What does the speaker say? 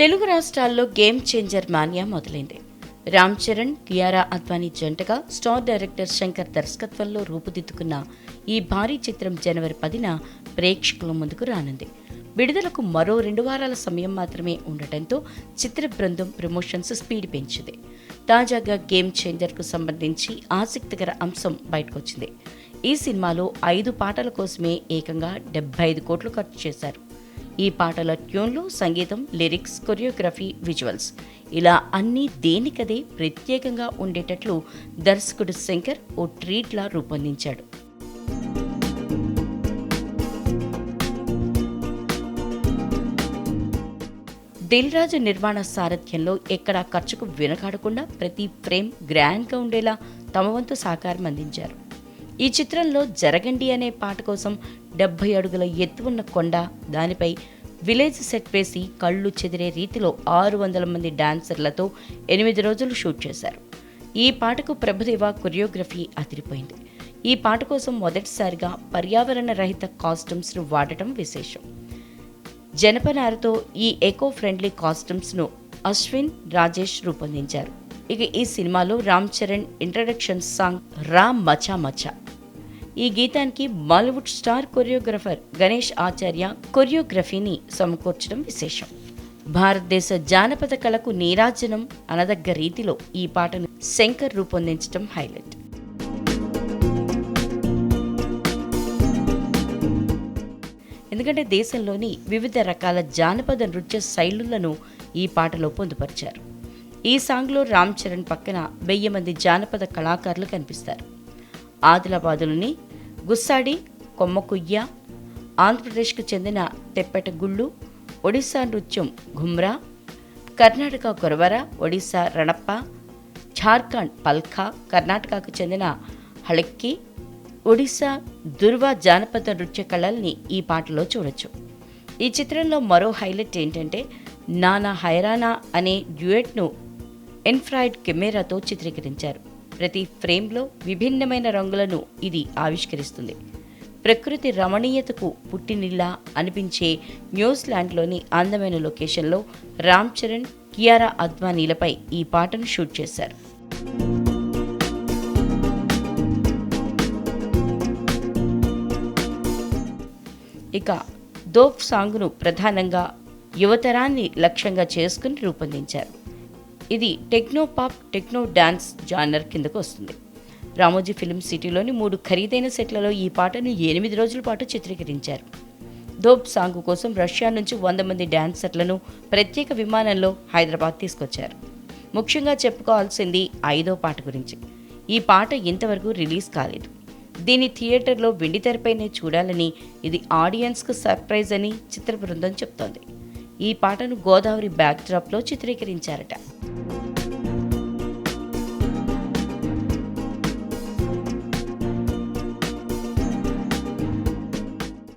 తెలుగు రాష్ట్రాల్లో game changer Manya మొదలైంది. రామ్ చరణ్, కియారా అద్వానీ జంటగా స్టార్ డైరెక్టర్ శంకర్ దర్శకత్వంలో రూపుదిద్దుకున్న ఈ భారీ చిత్రం జనవరి 10న ప్రేక్షకుల ముందుకు రానుంది. విడుదలకు మరో 2 వారాల సమయం మాత్రమే ఉండటంతో చిత్ర బృందం ప్రమోషన్స్ స్పీడ్ పెంచింది. తాజాగా గేమ్ చేంజర్కు సంబంధించి ఆసక్తికర అంశం బయటకొచ్చింది. ఈ సినిమాలో 5 పాటల కోసమే ఏకంగా 75 కోట్లు ఖర్చు చేశారు. ఈ పాటల ట్యూన్లు, సంగీతం, లిరిక్స్, కొరియోగ్రఫీ, విజువల్స్ ఇలా అన్నీ దేనికదే ప్రత్యేకంగా ఉండేటట్లు దర్శకుడు శంకర్ ఓ ట్రీట్లా రూపొందించాడు. దిల్ రాజు నిర్మాణ సారథ్యంలో ఎక్కడా ఖర్చుకు వెనకాడకుండా ప్రతి ఫ్రేమ్ గ్రాండ్గా ఉండేలా తమ వంతు సహకారం అందించారు. ఈ చిత్రంలో జరగండి అనే పాట కోసం 70 అడుగుల ఎత్తు ఉన్న కొండ, దానిపై విలేజ్ సెట్ వేసి కళ్ళు చెదిరే రీతిలో 600 మంది డాన్సర్లతో 8 రోజులు షూట్ చేశారు. ఈ పాటకు ప్రభుదేవ కొరియోగ్రఫీ అదిరిపోయింది. ఈ పాట కోసం మొదటిసారిగా పర్యావరణ రహిత కాస్ట్యూమ్స్ను వాడటం విశేషం. జనపనారతో ఈ ఎకో ఫ్రెండ్లీ కాస్ట్యూమ్స్ను అశ్విన్, రాజేష్ రూపొందించారు. ఇక ఈ సినిమాలో రామ్ చరణ్ ఇంట్రడక్షన్ సాంగ్ రామ్ మచా మచా. ఈ గీతానికి బాలీవుడ్ స్టార్ కొరియోగ్రఫర్ గణేష్ ఆచార్య కొరియోగ్రఫీని సమకూర్చడం విశేషం. భారతదేశ జానపద కళకు నీరాజనం అనదగ్గ రీతిలో ఈ పాటను శంకర్ రూపొందించడం హైలైట్. ఎందుకంటే దేశంలోని వివిధ రకాల జానపద నృత్య శైలులను ఈ పాటలో పొందుపరిచారు. ఈ సాంగ్లో రామ్ చరణ్ పక్కన 1000 మంది జానపద కళాకారులు కనిపిస్తారు. ఆదిలాబాదులోని గుస్సాడి, కొమ్మకుయ్య, ఆంధ్రప్రదేశ్కు చెందిన తెప్పెట గుళ్ళు, ఒడిశా నృత్యం ఘుమ్రా, కర్ణాటక కొరవర, ఒడిశా రణప్ప, ఝార్ఖండ్ పల్ఖా, కర్ణాటకకు చెందిన హళక్కి, ఒడిశా దుర్వా జానపద నృత్య కళల్ని ఈ పాటలో చూడొచ్చు. ఈ చిత్రంలో మరో హైలైట్ ఏంటంటే నానా హైరానా అనే డ్యూయెట్ను ఇన్ఫ్రాయిడ్ కెమెరాతో చిత్రీకరించారు. ప్రతి ఫ్రేమ్లో విభిన్నమైన రంగులను ఇది ఆవిష్కరిస్తుంది. ప్రకృతి రమణీయతకు పుట్టినిల్లా అనిపించే న్యూజిలాండ్లోని అందమైన లొకేషన్లో రామ్ చరణ్, కియారా అద్వానీలపై ఈ పాటను షూట్ చేశారు. ఇక దోప్ సాంగ్ను ప్రధానంగా యువతరాన్ని లక్ష్యంగా చేసుకుని రూపొందించారు. ఇది techno pop, techno dance genre కిందకు వస్తుంది. రామోజీ ఫిల్మ్ సిటీలోని 3 ఖరీదైన సెట్లలో ఈ పాటను 8 రోజుల పాటు చిత్రీకరించారు. దోప్ సాంగ్ కోసం రష్యా నుంచి 100 మంది డాన్సర్లను ప్రత్యేక విమానంలో హైదరాబాద్ తీసుకొచ్చారు. ముఖ్యంగా చెప్పుకోవాల్సింది 5వ పాట గురించి. ఈ పాట ఇంతవరకు రిలీజ్ కాలేదు. దీని థియేటర్లో వెండితెరపైనే చూడాలని, ఇది ఆడియన్స్కు సర్ప్రైజ్ అని చిత్ర బృందం చెప్తోంది. ఈ పాటను గోదావరి బ్యాక్డ్రాప్లో చిత్రీకరించారట.